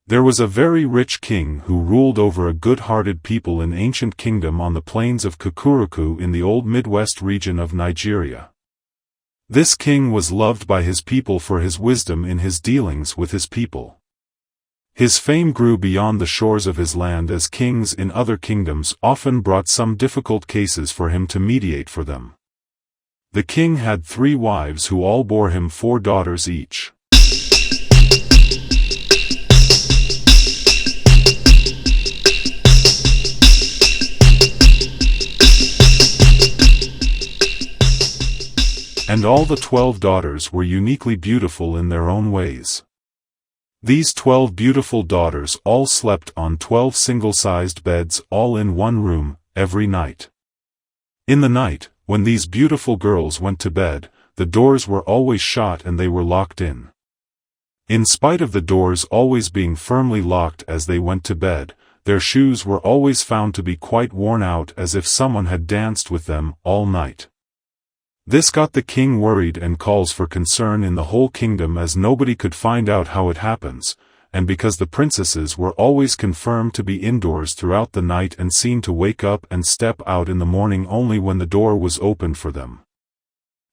There was a very rich king who ruled over a good-hearted people in ancient kingdom on the plains of Kukuruku in the old Midwest region of Nigeria. This king was loved by his people for his wisdom in his dealings with his people. His fame grew beyond the shores of his land as kings in other kingdoms often brought some difficult cases for him to mediate for them. The king had 3 wives who all bore him 4 daughters each. And all the 12 daughters were uniquely beautiful in their own ways. These 12 beautiful daughters all slept on 12 single-sized beds all in one room, every night. In the night, when these beautiful girls went to bed, the doors were always shut and they were locked in. In spite of the doors always being firmly locked as they went to bed, their shoes were always found to be quite worn out as if someone had danced with them all night. This got the king worried and calls for concern in the whole kingdom as nobody could find out how it happens, and because the princesses were always confirmed to be indoors throughout the night and seen to wake up and step out in the morning only when the door was opened for them.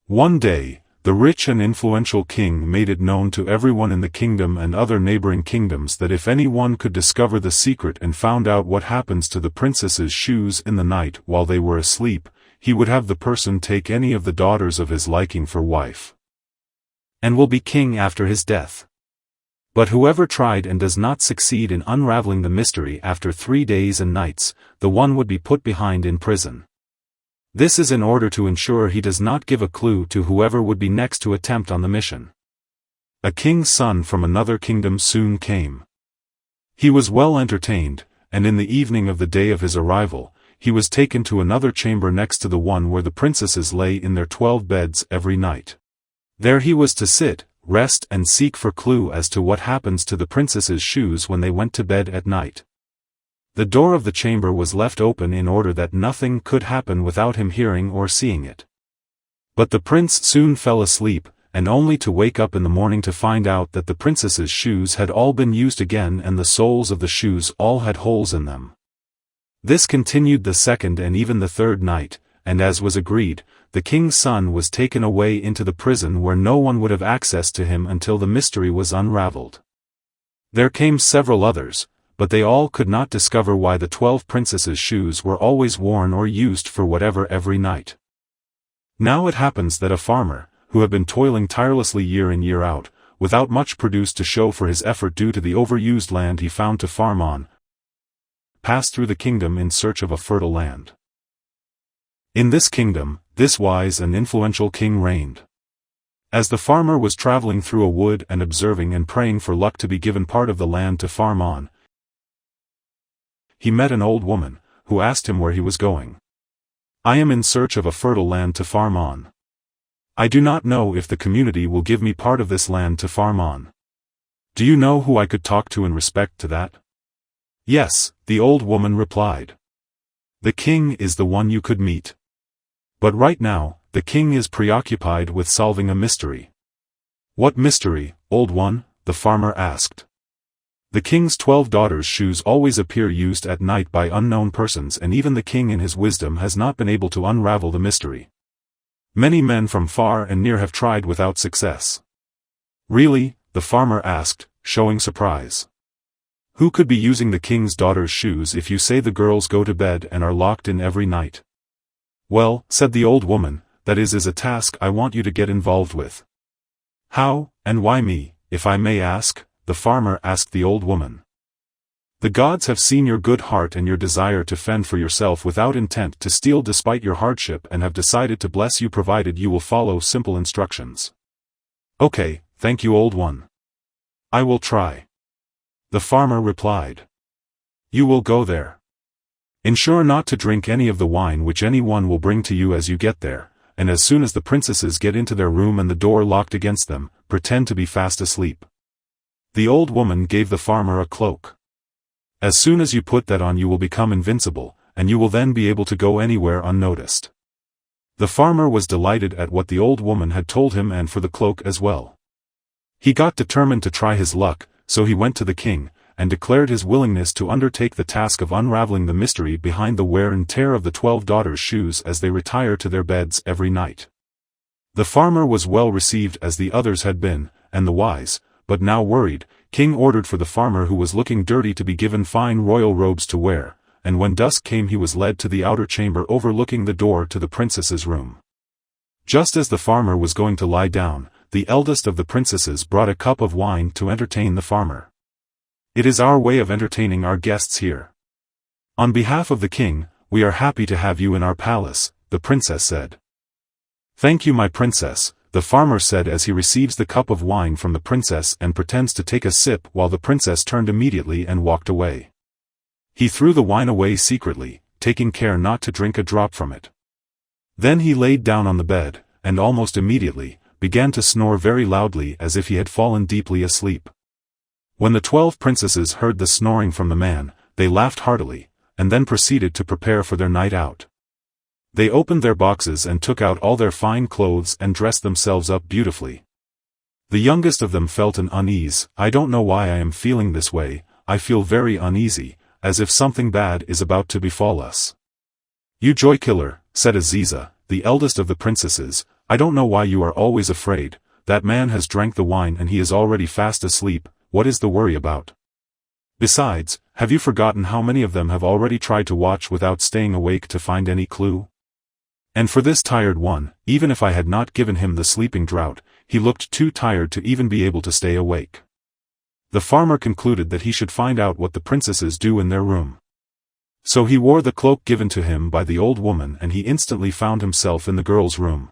One day, the rich and influential king made it known to everyone in the kingdom and other neighboring kingdoms that if anyone could discover the secret and found out what happens to the princesses' shoes in the night while they were asleep, he would have the person take any of the daughters of his liking for wife, and will be king after his death. But whoever tried and does not succeed in unraveling the mystery after 3 days and nights, the one would be put behind in prison. This is in order to ensure he does not give a clue to whoever would be next to attempt on the mission. A king's son from another kingdom soon came. He was well entertained, and in the evening of the day of his arrival, he was taken to another chamber next to the one where the princesses lay in their 12 beds every night. There he was to sit, rest and seek for clue as to what happens to the princesses' shoes when they went to bed at night. The door of the chamber was left open in order that nothing could happen without him hearing or seeing it. But the prince soon fell asleep, and only to wake up in the morning to find out that the princesses' shoes had all been used again and the soles of the shoes all had holes in them. This continued the second and even the third night, and as was agreed, the king's son was taken away into the prison where no one would have access to him until the mystery was unraveled. There came several others, but they all could not discover why the 12 princesses' shoes were always worn or used for whatever every night. Now it happens that a farmer, who had been toiling tirelessly year in year out, without much produce to show for his effort due to the overused land he found to farm on, passed through the kingdom in search of a fertile land. In this kingdom, this wise and influential king reigned. As the farmer was traveling through a wood and observing and praying for luck to be given part of the land to farm on, he met an old woman, who asked him where he was going. "I am in search of a fertile land to farm on. I do not know if the community will give me part of this land to farm on. Do you know who I could talk to in respect to that?" "Yes," the old woman replied. "The king is the one you could meet. But right now, the king is preoccupied with solving a mystery." "What mystery, old one?" the farmer asked. "The king's 12 daughters' shoes always appear used at night by unknown persons and even the king in his wisdom has not been able to unravel the mystery. Many men from far and near have tried without success." "Really?" the farmer asked, showing surprise. "Who could be using the king's daughter's shoes if you say the girls go to bed and are locked in every night?" "Well," said the old woman, "that is a task I want you to get involved with." "How, and why me, if I may ask?" the farmer asked the old woman. "The gods have seen your good heart and your desire to fend for yourself without intent to steal despite your hardship and have decided to bless you provided you will follow simple instructions." "Okay, thank you, old one. I will try," the farmer replied. "You will go there. Ensure not to drink any of the wine which anyone will bring to you as you get there, and as soon as the princesses get into their room and the door locked against them, pretend to be fast asleep." The old woman gave the farmer a cloak. "As soon as you put that on you will become invincible, and you will then be able to go anywhere unnoticed." The farmer was delighted at what the old woman had told him and for the cloak as well. He got determined to try his luck, so he went to the king, and declared his willingness to undertake the task of unraveling the mystery behind the wear and tear of the 12 daughters' shoes as they retire to their beds every night. The farmer was well received as the others had been, and the wise, but now worried, king ordered for the farmer who was looking dirty to be given fine royal robes to wear, and when dusk came he was led to the outer chamber overlooking the door to the princess's room. Just as the farmer was going to lie down, the eldest of the princesses brought a cup of wine to entertain the farmer. "It is our way of entertaining our guests here. On behalf of the king, we are happy to have you in our palace," the princess said. "Thank you, my princess," the farmer said as he receives the cup of wine from the princess and pretends to take a sip while the princess turned immediately and walked away. He threw the wine away secretly, taking care not to drink a drop from it. Then he laid down on the bed, and almost immediately, began to snore very loudly as if he had fallen deeply asleep. When the 12 princesses heard the snoring from the man, they laughed heartily, and then proceeded to prepare for their night out. They opened their boxes and took out all their fine clothes and dressed themselves up beautifully. The youngest of them felt an unease. "I don't know why I am feeling this way, I feel very uneasy, as if something bad is about to befall us." "You joy killer," said Aziza, the eldest of the princesses, "I don't know why you are always afraid. That man has drank the wine and he is already fast asleep. What is the worry about? Besides, have you forgotten how many of them have already tried to watch without staying awake to find any clue? And for this tired one, even if I had not given him the sleeping draught, he looked too tired to even be able to stay awake." The farmer concluded that he should find out what the princesses do in their room. So he wore the cloak given to him by the old woman and he instantly found himself in the girl's room.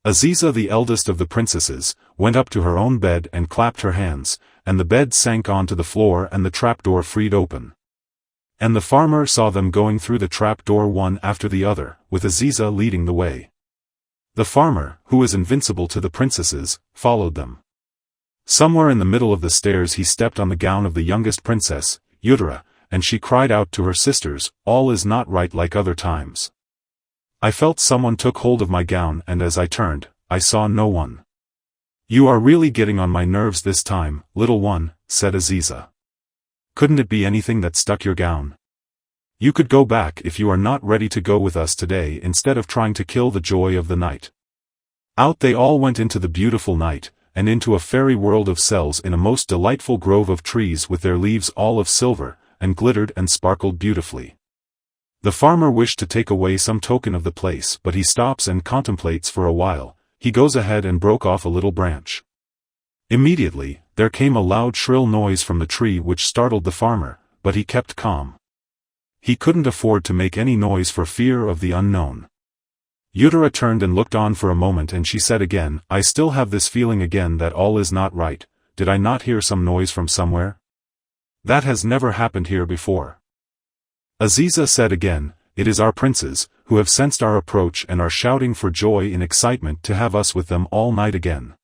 Aziza, the eldest of the princesses, went up to her own bed and clapped her hands, and the bed sank onto the floor and the trapdoor freed open. And the farmer saw them going through the trapdoor one after the other, with Aziza leading the way. The farmer, who was invincible to the princesses, followed them. Somewhere in the middle of the stairs he stepped on the gown of the youngest princess, Eudora, and she cried out to her sisters, "All is not right like other times. I felt someone took hold of my gown and as I turned, I saw no one." "You are really getting on my nerves this time, little one," said Aziza. "Couldn't it be anything that stuck your gown? You could go back if you are not ready to go with us today instead of trying to kill the joy of the night." Out they all went into the beautiful night, and into a fairy world of cells in a most delightful grove of trees with their leaves all of silver, and glittered and sparkled beautifully. The farmer wished to take away some token of the place but he stops and contemplates for a while. He goes ahead and broke off a little branch. Immediately, there came a loud shrill noise from the tree which startled the farmer, but he kept calm. He couldn't afford to make any noise for fear of the unknown. Eudora turned and looked on for a moment and she said again, "I still have this feeling again that all is not right. Did I not hear some noise from somewhere? That has never happened here before." Aziza said again, "It is our princes, who have sensed our approach and are shouting for joy and excitement to have us with them all night again."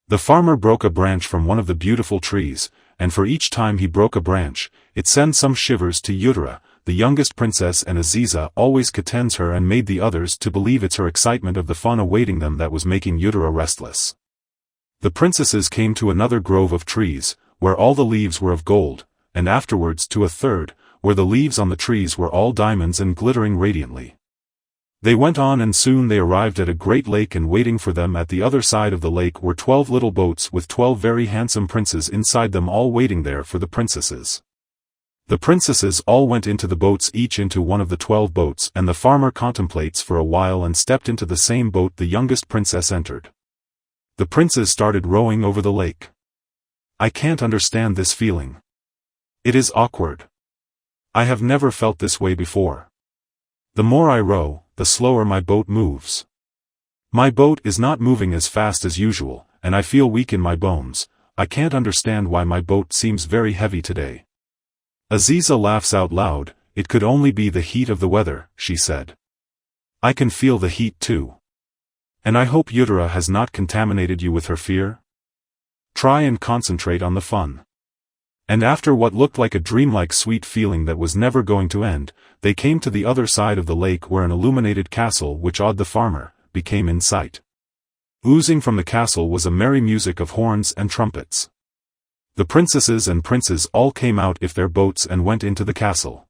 The farmer broke a branch from one of the beautiful trees, and for each time he broke a branch, it sent some shivers to Eudora, the youngest princess, and Aziza always contends her and made the others to believe it's her excitement of the fun awaiting them that was making Eudora restless. The princesses came to another grove of trees, where all the leaves were of gold, and afterwards to a third, where the leaves on the trees were all diamonds and glittering radiantly. They went on and soon they arrived at a great lake and waiting for them at the other side of the lake were 12 little boats with 12 very handsome princes inside them all waiting there for the princesses. The princesses all went into the boats, each into one of the 12 boats, and the farmer contemplates for a while and stepped into the same boat the youngest princess entered. The princes started rowing over the lake. "I can't understand this feeling. It is awkward. I have never felt this way before. The more I row, the slower my boat moves. My boat is not moving as fast as usual, and I feel weak in my bones. I can't understand why my boat seems very heavy today." Aziza laughs out loud. "It could only be the heat of the weather," she said. "I can feel the heat too. And I hope Eudora has not contaminated you with her fear. Try and concentrate on the fun." And after what looked like a dreamlike sweet feeling that was never going to end, they came to the other side of the lake where an illuminated castle which awed the farmer, became in sight. Oozing from the castle was a merry music of horns and trumpets. The princesses and princes all came out of their boats and went into the castle.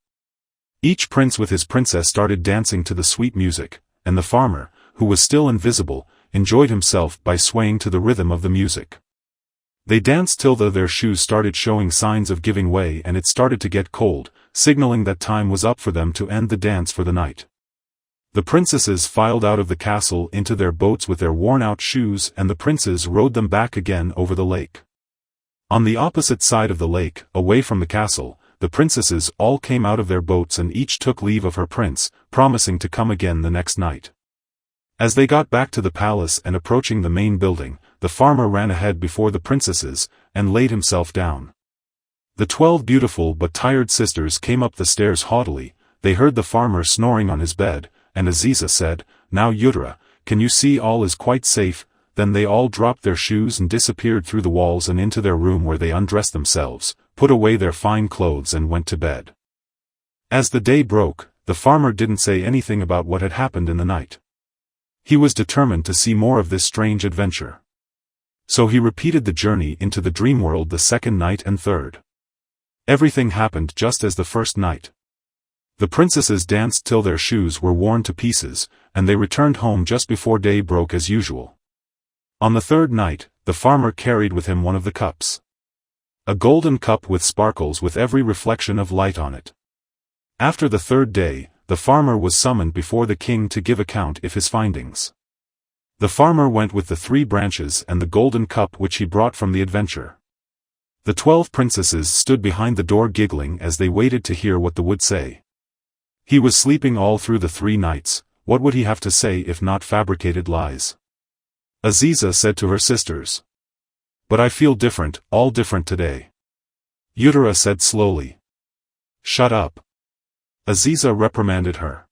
Each prince with his princess started dancing to the sweet music, and the farmer, who was still invisible, enjoyed himself by swaying to the rhythm of the music. They danced till their shoes started showing signs of giving way and it started to get cold, signaling that time was up for them to end the dance for the night. The princesses filed out of the castle into their boats with their worn-out shoes and the princes rowed them back again over the lake. On the opposite side of the lake, away from the castle, the princesses all came out of their boats and each took leave of her prince, promising to come again the next night. As they got back to the palace and approaching the main building, the farmer ran ahead before the princesses, and laid himself down. The 12 beautiful but tired sisters came up the stairs haughtily. They heard the farmer snoring on his bed, and Aziza said, "Now Yudra, can you see all is quite safe?" Then they all dropped their shoes and disappeared through the walls and into their room where they undressed themselves, put away their fine clothes and went to bed. As the day broke, the farmer didn't say anything about what had happened in the night. He was determined to see more of this strange adventure. So he repeated the journey into the dream world the second night and third. Everything happened just as the first night. The princesses danced till their shoes were worn to pieces, and they returned home just before day broke as usual. On the third night, the farmer carried with him one of the cups. A golden cup with sparkles with every reflection of light on it. After the third day, the farmer was summoned before the king to give account of his findings. The farmer went with the 3 branches and the golden cup which he brought from the adventure. The 12 princesses stood behind the door giggling as they waited to hear what the would say. He was sleeping all through the 3 nights, what would he have to say if not fabricated lies? Aziza said to her sisters. "But I feel different, all different today." Yudra said slowly. "Shut up." Aziza reprimanded her.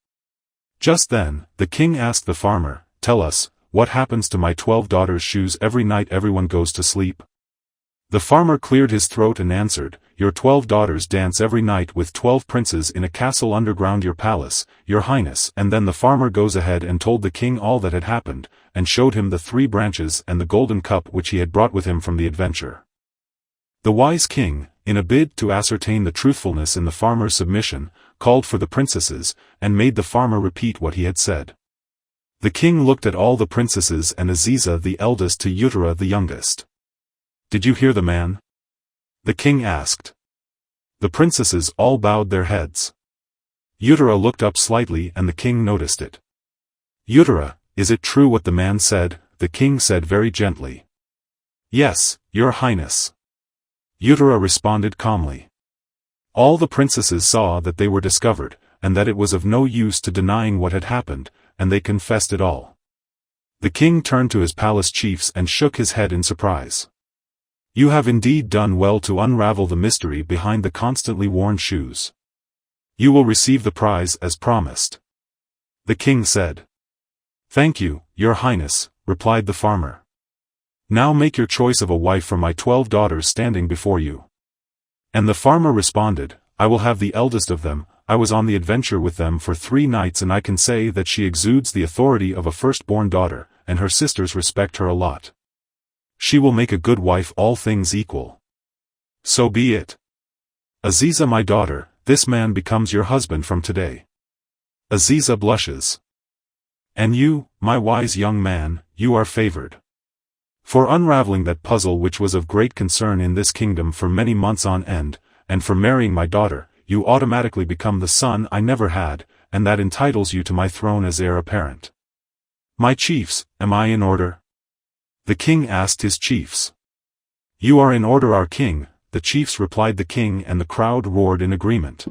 Just then, the king asked the farmer, "Tell us, what happens to my 12 daughters' shoes every night everyone goes to sleep?" The farmer cleared his throat and answered, "Your 12 daughters dance every night with 12 princes in a castle underground your palace, your highness." And then the farmer goes ahead and told the king all that had happened, and showed him the 3 branches and the golden cup which he had brought with him from the adventure. The wise king, in a bid to ascertain the truthfulness in the farmer's submission, called for the princesses, and made the farmer repeat what he had said. The king looked at all the princesses and Aziza the eldest to Yudra the youngest. "Did you hear the man?" the king asked. The princesses all bowed their heads. Yudra looked up slightly and the king noticed it. "Yudra, is it true what the man said?" the king said very gently. "Yes, your highness." Yudra responded calmly. All the princesses saw that they were discovered, and that it was of no use to denying what had happened, and they confessed it all. The king turned to his palace chiefs and shook his head in surprise. "You have indeed done well to unravel the mystery behind the constantly worn shoes. You will receive the prize as promised." The king said. "Thank you, your highness," replied the farmer. "Now make your choice of a wife for my 12 daughters standing before you." And the farmer responded, "I will have the eldest of them. I was on the adventure with them for 3 nights and I can say that she exudes the authority of a firstborn daughter, and her sisters respect her a lot. She will make a good wife all things equal. So be it. Aziza my daughter, this man becomes your husband from today." Aziza blushes. "And you, my wise young man, you are favored. For unraveling that puzzle which was of great concern in this kingdom for many months on end, and for marrying my daughter, you automatically become the son I never had, and that entitles you to my throne as heir apparent. My chiefs, am I in order?" The king asked his chiefs. "You are in order, our king," the chiefs replied the king, and the crowd roared in agreement.